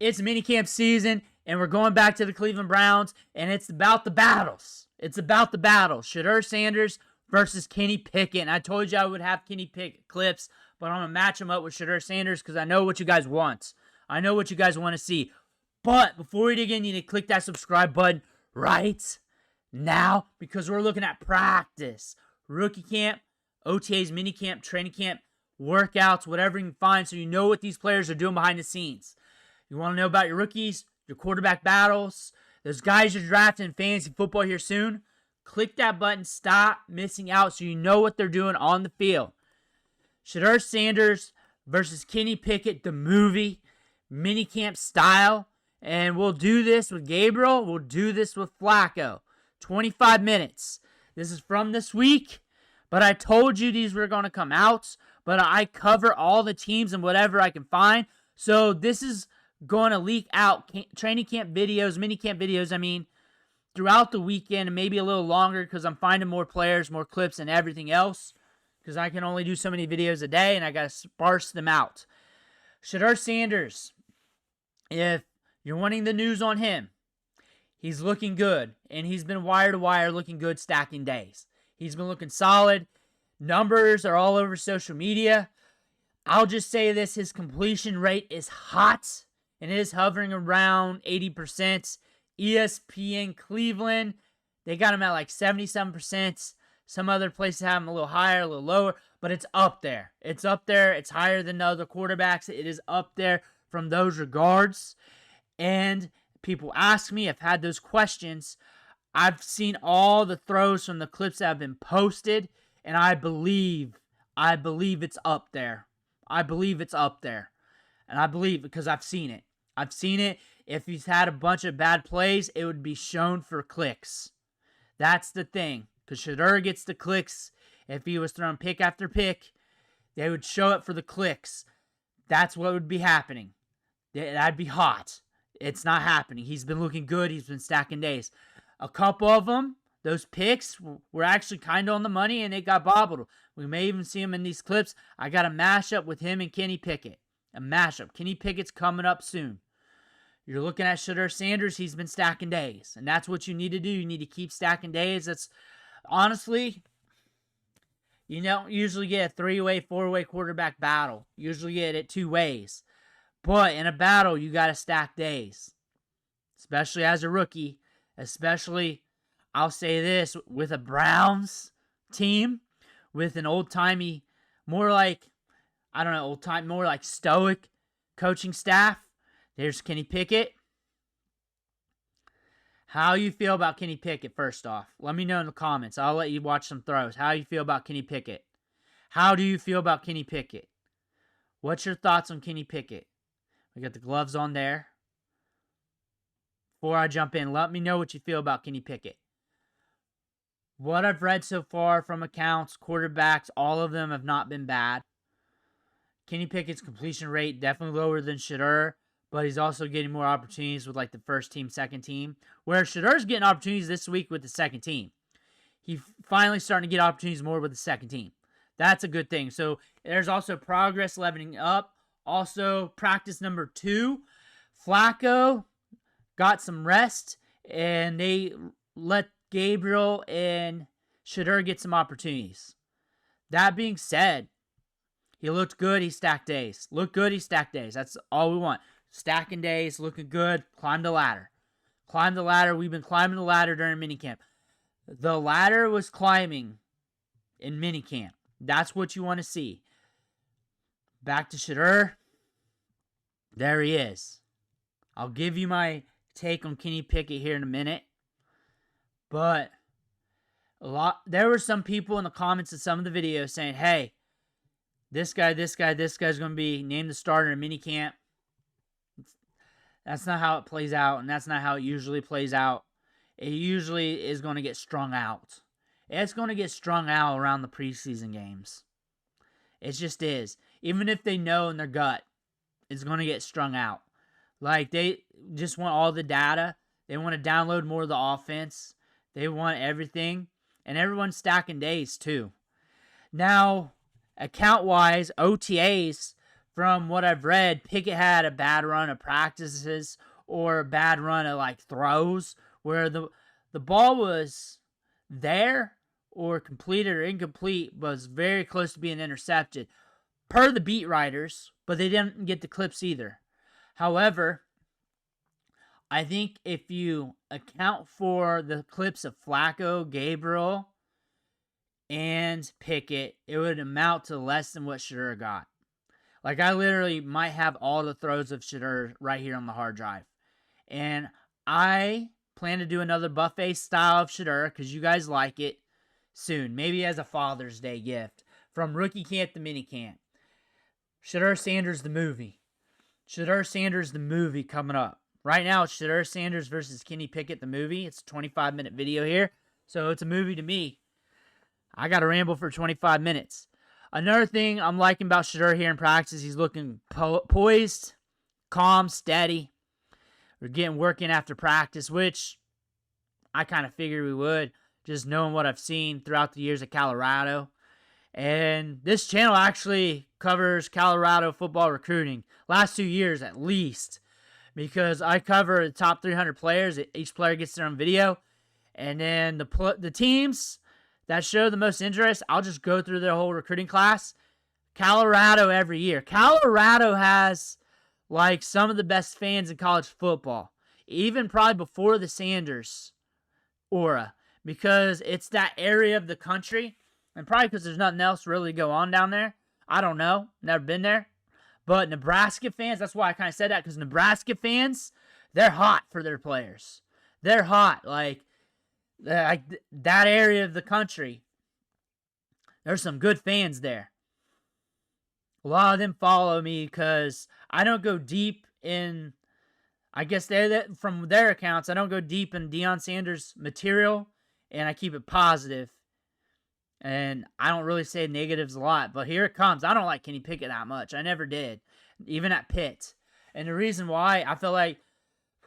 It's minicamp season, and we're going back to the Cleveland Browns, and it's about the battles. It's about the battles. Shedeur Sanders versus Kenny Pickett. And I told you I would have Kenny Pickett clips, but I'm going to match him up with Shedeur Sanders because I know what you guys want. I know what you guys want to see. But before we dig in, you need to click that subscribe button right now because we're looking at practice, rookie camp, OTAs, minicamp, training camp, workouts, whatever you can find so you know what these players are doing behind the scenes. You want to know about your rookies, your quarterback battles, those guys you're drafting in fantasy football here soon? Click that button, stop missing out so you know what they're doing on the field. Shedeur Sanders versus Kenny Pickett, the movie, minicamp style. And we'll do this with Gabriel. We'll do this with Flacco. 25 minutes. This is from this week, but I told you these were going to come out, but I cover all the teams and whatever I can find. So this is going to leak out training camp videos, minicamp videos, throughout the weekend and maybe a little longer because I'm finding more players, more clips, and everything else because I can only do so many videos a day and I got to sparse them out. Shedeur Sanders, if you're wanting the news on him, he's looking good, and he's been wire to wire looking good stacking days. He's been looking solid. Numbers are all over social media. I'll just say this, his completion rate is hot, and it is hovering around 80%. ESPN Cleveland, they got him at like 77%. Some other places have him a little higher, a little lower, but it's up there. It's up there. It's higher than the other quarterbacks. It is up there from those regards. And people ask me, I've had those questions. I've seen all the throws from the clips that have been posted, and I believe it's up there. I believe it's up there. And I believe because I've seen it. I've seen it. If he's had a bunch of bad plays, it would be shown for clicks. That's the thing. Because Shedeur gets the clicks. If he was throwing pick after pick, they would show it for the clicks. That's what would be happening. That'd be hot. It's not happening. He's been looking good. He's been stacking days. A couple of them, those picks were actually kind of on the money, and they got bobbled. We may even see him in these clips. I got a mashup with him and Kenny Pickett. A mashup. Kenny Pickett's coming up soon. You're looking at Shedeur Sanders. He's been stacking days, and that's what you need to do. You need to keep stacking days. That's honestly, you don't usually get a 3-way, 4-way quarterback battle. You usually get it 2 ways. But in a battle, you got to stack days, especially as a rookie, especially, I'll say this, with a Browns team, with an old-timey, more like stoic coaching staff. There's Kenny Pickett. How you feel about Kenny Pickett, first off? Let me know in the comments. I'll let you watch some throws. How you feel about Kenny Pickett? How do you feel about Kenny Pickett? What's your thoughts on Kenny Pickett? We got the gloves on there. Before I jump in, let me know what you feel about Kenny Pickett. What I've read so far from accounts, quarterbacks, all of them have not been bad. Kenny Pickett's completion rate definitely lower than Shedeur, but he's also getting more opportunities with like the first team, second team. Where Shedeur's getting opportunities this week with the second team. He's finally starting to get opportunities more with the second team. That's a good thing. So there's also progress leveling up. Also, practice number 2, Flacco got some rest, and they let Gabriel and Shedeur get some opportunities. That being said, he looked good, he stacked days. Looked good, he stacked days. That's all we want. Stacking days, looking good, climb the ladder. Climb the ladder. We've been climbing the ladder during minicamp. The ladder was climbing in minicamp. That's what you want to see. Back to Shedeur. There he is. I'll give you my take on Kenny Pickett here in a minute. But there were some people in the comments of some of the videos saying, hey, this guy's going to be named the starter in minicamp. That's not how it plays out, and that's not how it usually plays out. It usually is going to get strung out. It's going to get strung out around the preseason games. It just is. Even if they know in their gut, it's going to get strung out. Like, they just want all the data. They want to download more of the offense. They want everything. And everyone's stacking days, too. Now, account-wise, OTAs from what I've read, Pickett had a bad run of practices or a bad run of like throws where the ball was there or completed or incomplete, was very close to being intercepted per the beat writers, but they didn't get the clips either. However, I think if you account for the clips of Flacco, Gabriel, and Pickett, it would amount to less than what Shedeur got. Like, I literally might have all the throws of Shedeur right here on the hard drive. And I plan to do another buffet style of Shedeur because you guys like it soon. Maybe as a Father's Day gift. From rookie camp to minicamp. Shedeur Sanders the movie. Shedeur Sanders the movie coming up. Right now, it's Shedeur Sanders versus Kenny Pickett the movie. It's a 25-minute video here. So it's a movie to me. I got to ramble for 25 minutes. Another thing I'm liking about Shedeur here in practice, he's looking poised, calm, steady. We're getting working after practice, which I kind of figured we would, just knowing what I've seen throughout the years at Colorado. And this channel actually covers Colorado football recruiting, last 2 years at least, because I cover the top 300 players. Each player gets their own video. And then the teams that show the most interest, I'll just go through their whole recruiting class. Colorado every year. Colorado has like some of the best fans in college football, even probably before the Sanders aura, because it's that area of the country, and probably because there's nothing else really to go on down there. I don't know. Never been there. But Nebraska fans, that's why I kind of said that, because Nebraska fans, they're hot for their players. They're hot. Like that area of the country, there's some good fans there. A lot of them follow me because I don't go deep in, I guess from their accounts, I don't go deep in Deion Sanders material, and I keep it positive. And I don't really say negatives a lot, but here it comes. I don't like Kenny Pickett that much. I never did, even at Pitt. And the reason why, I feel like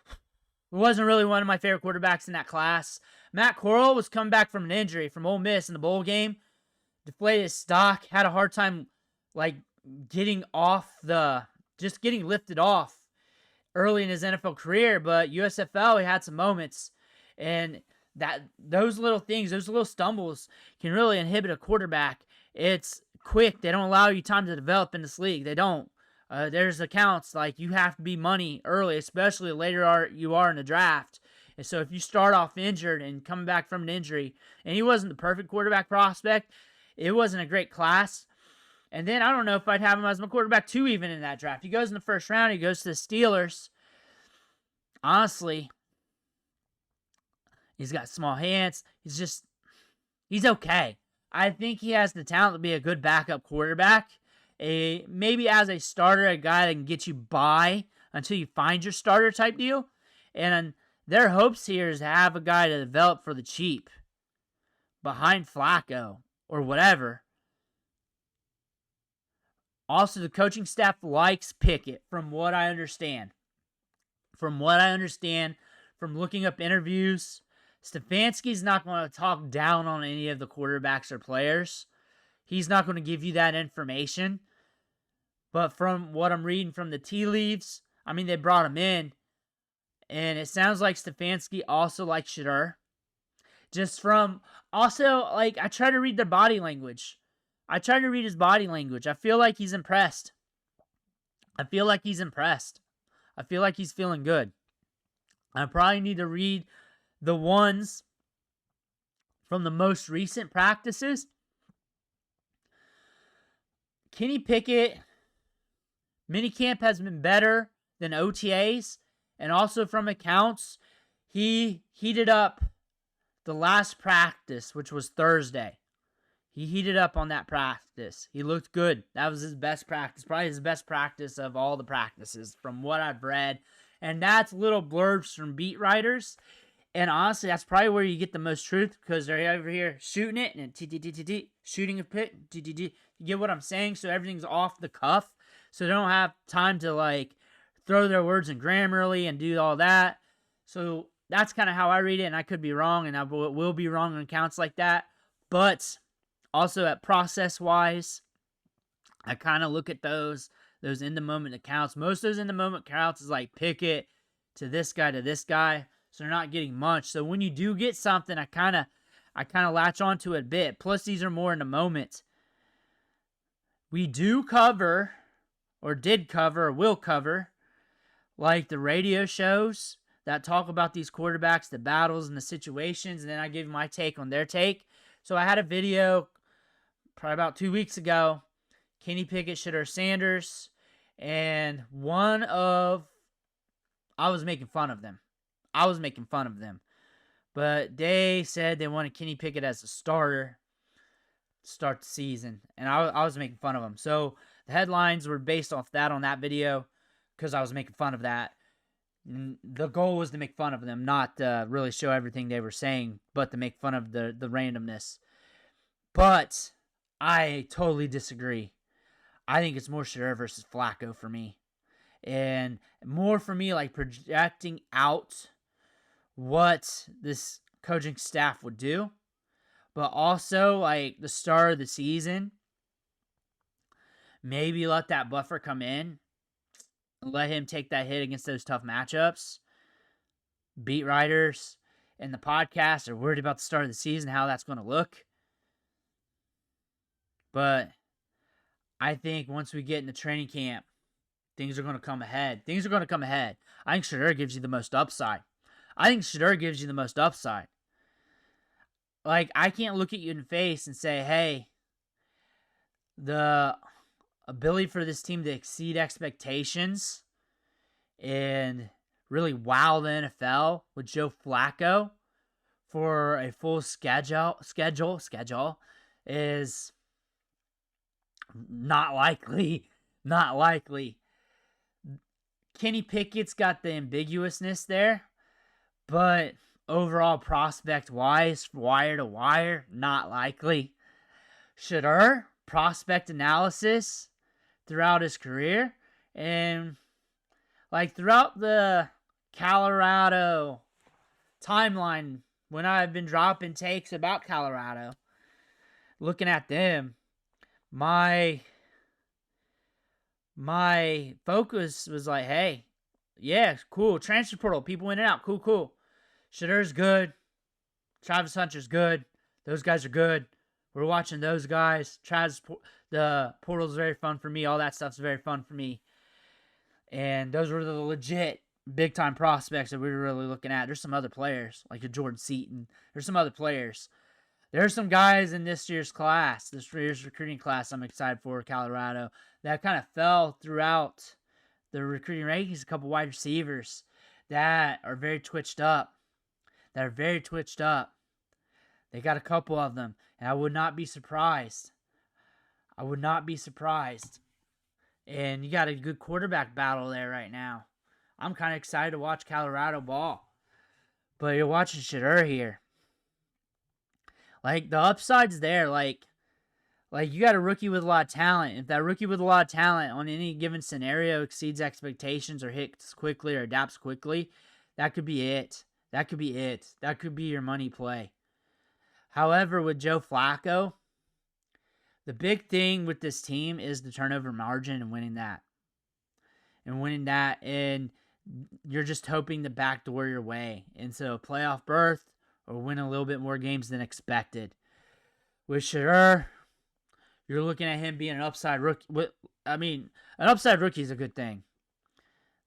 it wasn't really one of my favorite quarterbacks in that class. Matt Corral was coming back from an injury from Ole Miss in the bowl game. Deflated his stock. Had a hard time, like, getting lifted off early in his NFL career. But USFL, he had some moments. And those little things, those little stumbles can really inhibit a quarterback. It's quick. They don't allow you time to develop in this league. They don't. There's accounts like you have to be money early, especially later you are in the draft. And so if you start off injured and coming back from an injury, and he wasn't the perfect quarterback prospect, it wasn't a great class. And then I don't know if I'd have him as my quarterback 2 even in that draft. He goes in the first round. He goes to the Steelers. Honestly, he's got small hands. He's okay. I think he has the talent to be a good backup quarterback. Maybe as a starter, a guy that can get you by until you find your starter type deal. And their hopes here is to have a guy to develop for the cheap behind Flacco or whatever. Also, the coaching staff likes Pickett, from what I understand. From looking up interviews, Stefanski's not going to talk down on any of the quarterbacks or players. He's not going to give you that information. But from what I'm reading from the tea leaves, I mean, they brought him in. And it sounds like Stefanski also likes Shedeur. I try to read their body language. I try to read his body language. I feel like he's impressed. I feel like he's feeling good. I probably need to read the ones from the most recent practices. Kenny Pickett, minicamp has been better than OTAs. And also from accounts, he heated up the last practice, which was Thursday. He heated up on that practice. He looked good. That was his best practice. Probably his best practice of all the practices from what I've read. And that's little blurbs from beat writers. And honestly, that's probably where you get the most truth, because they're over here shooting it and shooting a pit. You get what I'm saying? So everything's off the cuff. So they don't have time to like throw their words in Grammarly and do all that. So that's kind of how I read it, and I could be wrong, and I will be wrong on accounts like that. But also at process-wise, I kind of look at those those in the moment accounts. Most of those in the moment accounts is like Pickett to this guy, so they're not getting much. So when you do get something, I kind of latch onto it a bit. Plus, these are more in the moment. We do cover, or did cover, or will cover, like the radio shows that talk about these quarterbacks, the battles, and the situations, and then I give my take on their take. So I had a video probably about 2 weeks ago, Kenny Pickett, Shedeur Sanders, and I was making fun of them. But they said they wanted Kenny Pickett as a starter to start the season, and I was making fun of them. So the headlines were based off that on that video because I was making fun of that. And the goal was to make fun of them, not really show everything they were saying, but to make fun of the randomness. But I totally disagree. I think it's more Shedeur versus Flacco for me. And more for me, like projecting out what this coaching staff would do. But also, like, the start of the season, maybe let that buffer come in. Let him take that hit against those tough matchups. Beat writers and the podcast are worried about the start of the season, how that's going to look. But I think once we get into training camp, things are going to come ahead. I think Shedeur gives you the most upside. Like, I can't look at you in the face and say, hey, the ability for this team to exceed expectations and really wow the NFL with Joe Flacco for a full schedule is not likely. Kenny Pickett's got the ambiguousness there, but overall prospect-wise, wire to wire, not likely. Shedeur, prospect analysis throughout his career, and like throughout the Colorado timeline, when I've been dropping takes about Colorado, looking at them, my focus was like, hey, yeah, cool, transfer portal, people in and out, cool. Shedeur's good. Travis Hunter's good. Those guys are good. We're watching those guys. The portal's very fun for me. All that stuff's very fun for me. And those were the legit big-time prospects that we were really looking at. There's some other players, like a Jordan Seaton. There's some other players. There's some guys in this year's recruiting class I'm excited for, Colorado, that kind of fell throughout the recruiting rankings. A couple wide receivers that are very twitched up. They got a couple of them, and I would not be surprised. And you got a good quarterback battle there right now. I'm kind of excited to watch Colorado ball. But you're watching Shedeur here. Like, the upside's there. Like you got a rookie with a lot of talent. If that rookie with a lot of talent on any given scenario exceeds expectations or hits quickly or adapts quickly, that could be it. That could be your money play. However, with Joe Flacco, the big thing with this team is the turnover margin and winning that. And you're just hoping to backdoor your way into a playoff berth or win a little bit more games than expected. With Shedeur, you're looking at him being an upside rookie. An upside rookie is a good thing,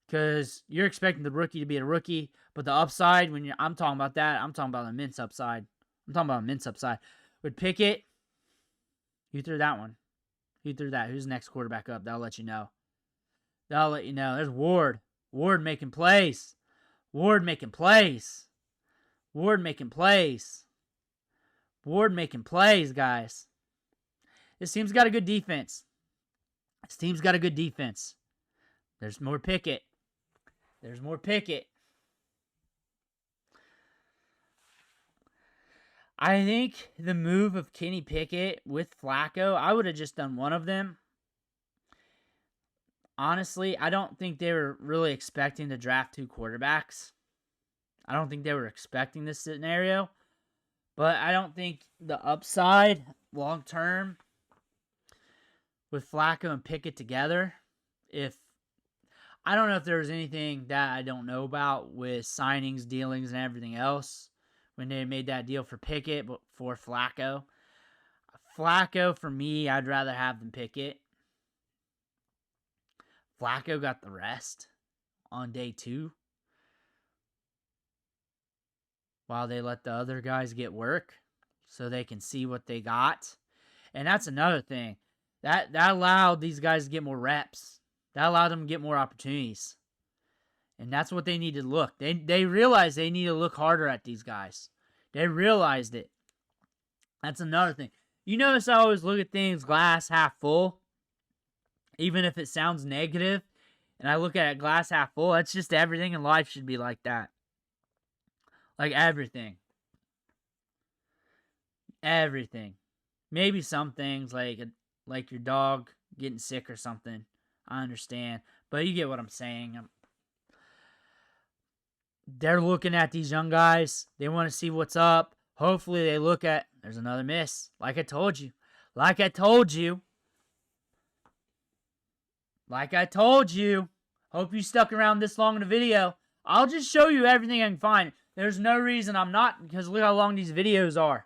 because you're expecting the rookie to be a rookie, but the upside, I'm talking about immense upside. With Pickett, you threw that one. Who's the next quarterback up? That'll let you know. There's Ward. Ward making plays, guys. This team's got a good defense. There's more Pickett. I think the move of Kenny Pickett with Flacco, I would have just done one of them. Honestly, I don't think they were really expecting to draft two quarterbacks. I don't think they were expecting this scenario. But I don't think the upside long term with Flacco and Pickett together if I don't know if there was anything that I don't know about with signings, dealings, and everything else when they made that deal for Pickett, but for Flacco. Flacco, for me, I'd rather have than Pickett. Flacco got the rest on day 2, while they let the other guys get work so they can see what they got. And that's another thing. That allowed these guys to get more reps. That allowed them to get more opportunities. And that's what they need to look. They realized they need to look harder at these guys. They realized it. That's another thing. You notice I always look at things glass half full, even if it sounds negative, and I look at it glass half full. That's just everything in life should be like that. Like everything. Everything. Maybe some things like your dog getting sick or something. I understand. But you get what I'm saying. They're looking at these young guys. They want to see what's up. Hopefully they look at, there's another miss. Like I told you. Like I told you. Hope you stuck around this long in the video. I'll just show you everything I can find. There's no reason I'm not, because look how long these videos are.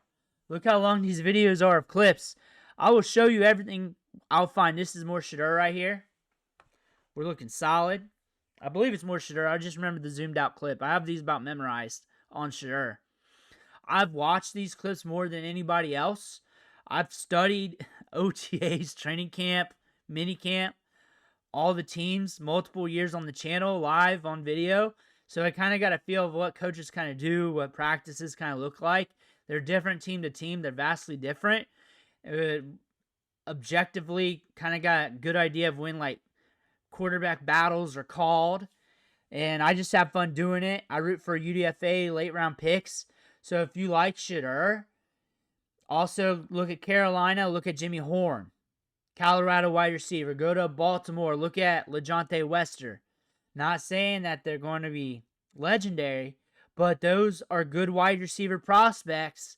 Look how long these videos are of clips. I will show you everything I'll find. This is more Shedeur right here. We're looking solid. I believe it's more Shedeur. I just remember the zoomed out clip. I have these about memorized on Shedeur. I've watched these clips more than anybody else. I've studied OTAs, training camp, minicamp, all the teams, multiple years on the channel, live on video. So I kind of got a feel of what coaches kind of do, what practices kind of look like. They're different team to team. They're vastly different. Objectively, kind of got a good idea of when like quarterback battles are called. And I just have fun doing it. I root for UDFA late round picks. So if you like Shedeur, also look at Carolina, look at Jimmy Horn. Colorado wide receiver. Go to Baltimore, look at LeJohntay Wester. Not saying that they're going to be legendary, but those are good wide receiver prospects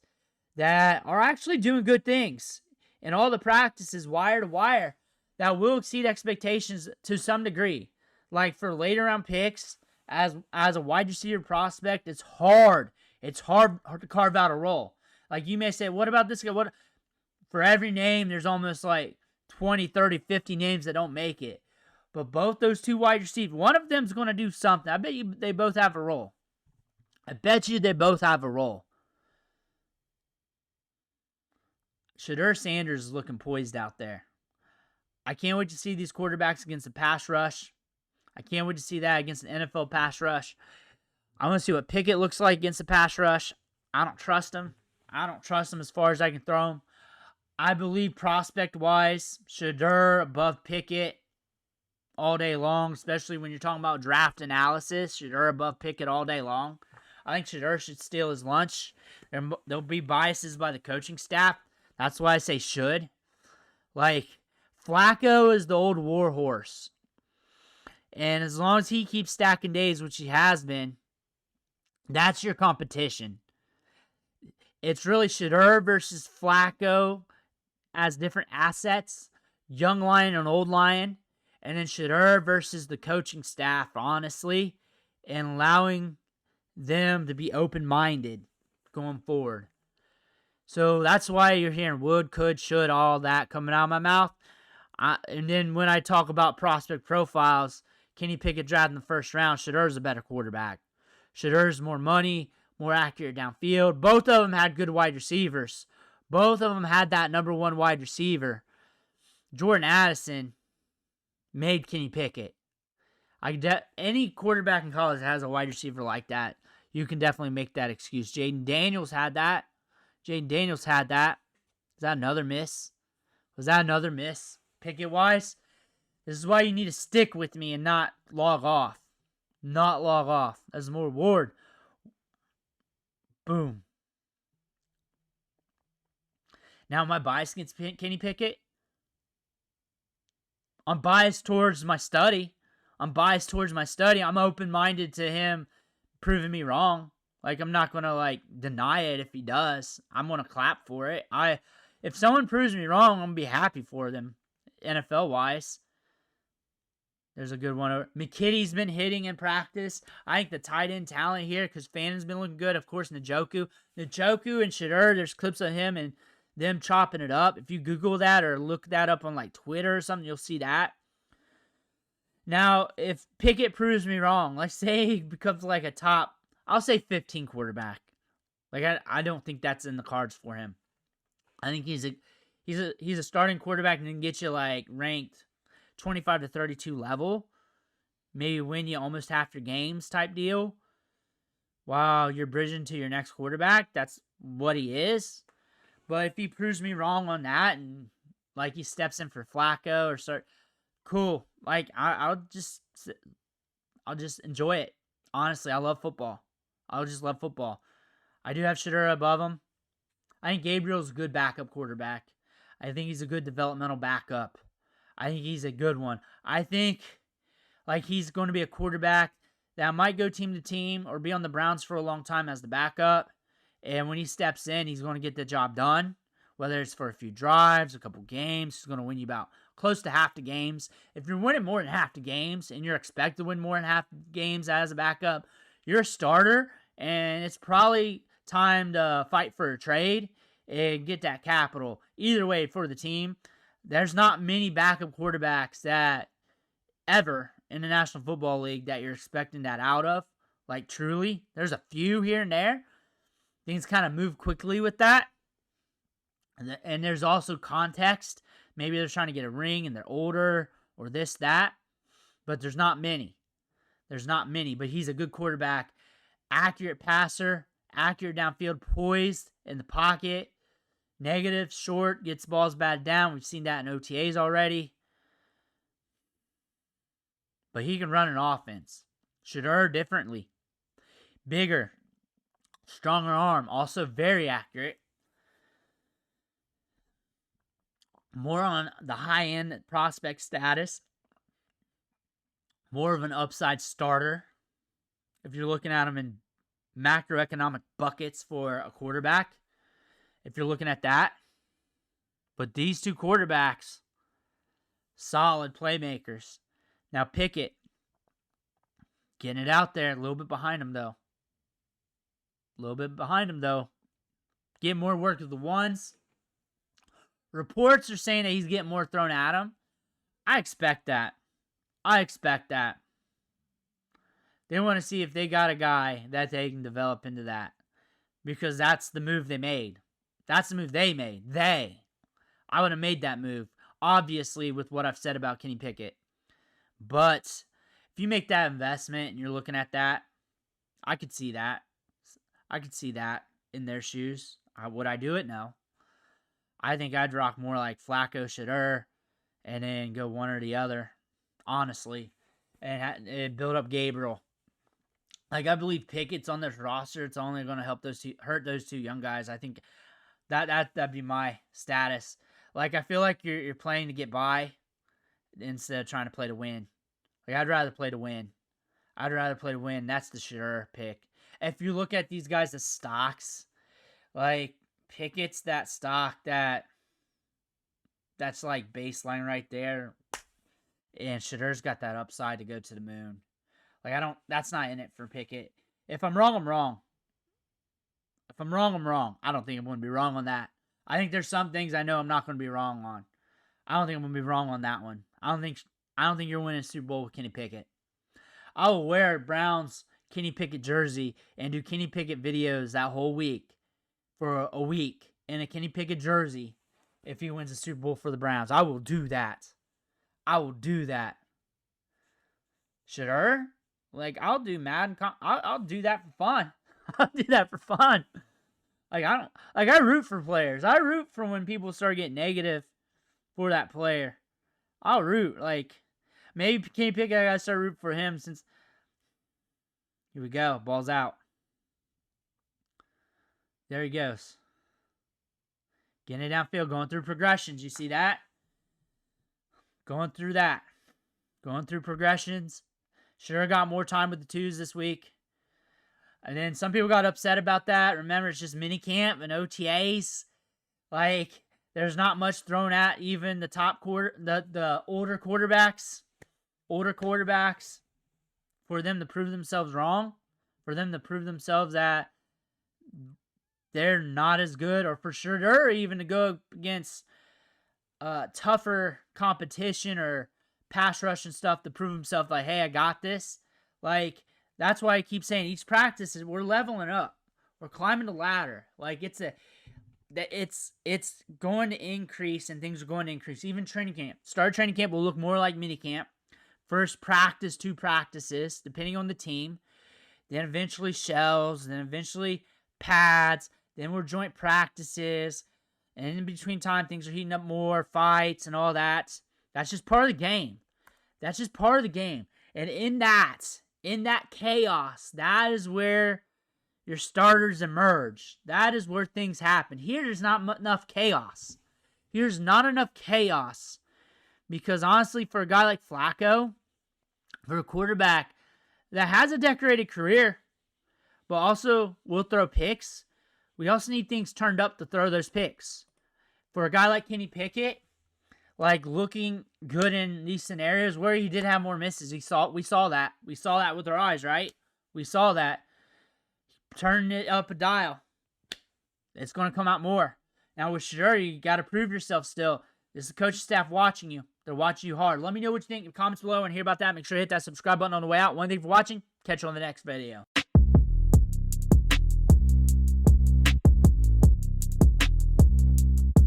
that are actually doing good things. And all the practices, wire to wire, that will exceed expectations to some degree. Like for later round picks, as a wide receiver prospect, it's hard. It's hard to carve out a role. Like you may say, what about this guy? What? For every name, there's almost like 20, 30, 50 names that don't make it. But both those two wide receivers, one of them's going to do something. I bet you they both have a role. I bet you they both have a role. Shedeur Sanders is looking poised out there. I can't wait to see these quarterbacks against the pass rush. I can't wait to see that against an NFL pass rush. I want to see what Pickett looks like against the pass rush. I don't trust him. I don't trust him as far as I can throw him. I believe prospect-wise, Shedeur above Pickett all day long, especially when you're talking about draft analysis. Shedeur above Pickett all day long. I think Shedeur should steal his lunch. There'll be biases by the coaching staff. That's why I say should. Like, Flacco is the old war horse. And as long as he keeps stacking days, which he has been, that's your competition. It's really Shedeur versus Flacco as different assets. Young lion and old lion. And then Shedeur versus the coaching staff, honestly. And allowing them to be open-minded going forward. So that's why you're hearing would, could, should, all that coming out of my mouth. And then when I talk about prospect profiles, Kenny Pickett drafted in the first round, Shedeur's a better quarterback. Shedeur's more money, more accurate downfield. Both of them had good wide receivers. Both of them had that number one wide receiver. Jordan Addison made Kenny Pickett. Any quarterback in college that has a wide receiver like that, you can definitely make that excuse. Jaden Daniels had that. Is that another miss? Was that another miss, Pickett-wise? This is why you need to stick with me and not log off. Not log off. That's more reward. Boom. Now, am I biased against Kenny Pickett? I'm biased towards my study. I'm open-minded to him proving me wrong. Like, I'm not going to, deny it if he does. I'm going to clap for it. If someone proves me wrong, I'm going to be happy for them, NFL-wise. There's a good one. McKitty's been hitting in practice. I think the tight end talent here, because Fannon's been looking good. Of course, Njoku and Shedeur, there's clips of him and them chopping it up. If you Google that or look that up on like Twitter or something, you'll see that. Now, if Pickett proves me wrong, let's say he becomes like a top, I'll say 15 quarterback. Like I don't think that's in the cards for him. I think he's a starting quarterback and can get you like ranked 25 to 32 level. Maybe win you almost half your games type deal. While you're bridging to your next quarterback, that's what he is. But if he proves me wrong on that and like he steps in for Flacco or start, cool. Like I'll just enjoy it. Honestly, I love football. I'll just love football. I do have Shedeur above him. I think Gabriel's a good backup quarterback. I think he's a good developmental backup. I think he's a good one. I think like he's going to be a quarterback that might go team to team or be on the Browns for a long time as the backup. And when he steps in, he's going to get the job done. Whether it's for a few drives, a couple games, he's going to win you about close to half the games. If you're winning more than half the games and you're expected to win more than half the games as a backup, you're a starter, and it's probably time to fight for a trade and get that capital. Either way for the team, there's not many backup quarterbacks that ever in the National Football League that you're expecting that out of. Like truly, there's a few here and there. Things kind of move quickly with that. And there's also context. Maybe they're trying to get a ring and they're older or this, that. But there's not many. There's not many. But he's a good quarterback. Accurate passer. Accurate downfield. Poised in the pocket. Negative, short, gets balls batted down. We've seen that in OTAs already. But he can run an offense. Shedeur differently. Bigger. Stronger arm. Also very accurate. More on the high-end prospect status. More of an upside starter. If you're looking at him in macroeconomic buckets for a quarterback. If you're looking at that. But these two quarterbacks, solid playmakers. Now Pickett, getting it out there. A little bit behind him, though. Get more work with the ones. Reports are saying that he's getting more thrown at him. I expect that. They want to see if they got a guy that they can develop into that. Because that's the move they made. I would have made that move. Obviously, with what I've said about Kenny Pickett. But if you make that investment and you're looking at that, I could see that. In their shoes. Would I do it? No. I think I'd rock more like Flacco, Shedeur, and then go one or the other, honestly, and build up Gabriel. Like I believe Pickett's on this roster. It's only going to hurt those two young guys. I think that'd be my status. Like I feel like you're playing to get by instead of trying to play to win. Like I'd rather play to win. That's the Shedeur pick. If you look at these guys as stocks, like Pickett's that stock that's like baseline right there. And Shedeur's got that upside to go to the moon. Like that's not in it for Pickett. If I'm wrong, I'm wrong. I don't think I'm going to be wrong on that. I think there's some things I know I'm not going to be wrong on. I don't think I'm going to be wrong on that one. I don't think you're winning Super Bowl with Kenny Pickett. I will wear Browns Kenny Pickett jersey and do Kenny Pickett videos that whole week for a week in a Kenny Pickett jersey if he wins the Super Bowl for the Browns. I will do that. Shedeur? Like, I'll do Madden. I'll do that for fun. Like, I root for players. I root for when people start getting negative for that player. I'll root. Like, maybe Kenny Pickett, I gotta start rooting for him since. Here we go. Ball's out. There he goes. Getting it downfield, going through progressions. You see that? Going through progressions. Sure got more time with the twos this week. And then some people got upset about that. Remember, it's just minicamp and OTAs. Like, there's not much thrown at even the top the older quarterbacks. older quarterbacks, for them to prove themselves wrong, for them to prove themselves that they're not as good, or for sure they're even to go against tougher competition or pass rush and stuff to prove himself like, hey, I got this. Like, that's why I keep saying each practice is we're leveling up. We're climbing the ladder. Like, it's going to increase, and things are going to increase. Even training camp. Start training camp will look more like minicamp. First practice, 2 practices, depending on the team. Then eventually shells, then eventually pads, then we're joint practices. And in between time, things are heating up more, fights and all that. That's just part of the game. That's just part of the game. And in that chaos, that is where your starters emerge. That is where things happen. Here, there's not enough chaos. Here's not enough chaos. Because honestly, for a guy like Flacco, for a quarterback that has a decorated career, but also will throw picks, we also need things turned up to throw those picks. For a guy like Kenny Pickett, like looking good in these scenarios where he did have more misses, we saw that. We saw that with our eyes, right? We saw that. Turning it up a dial. It's going to come out more. Now with Shedeur, you got to prove yourself still. This is the coaching staff watching you. They're watching you hard. Let me know what you think in the comments below and hear about that. Make sure to hit that subscribe button on the way out. One thing for watching. Catch you on the next video.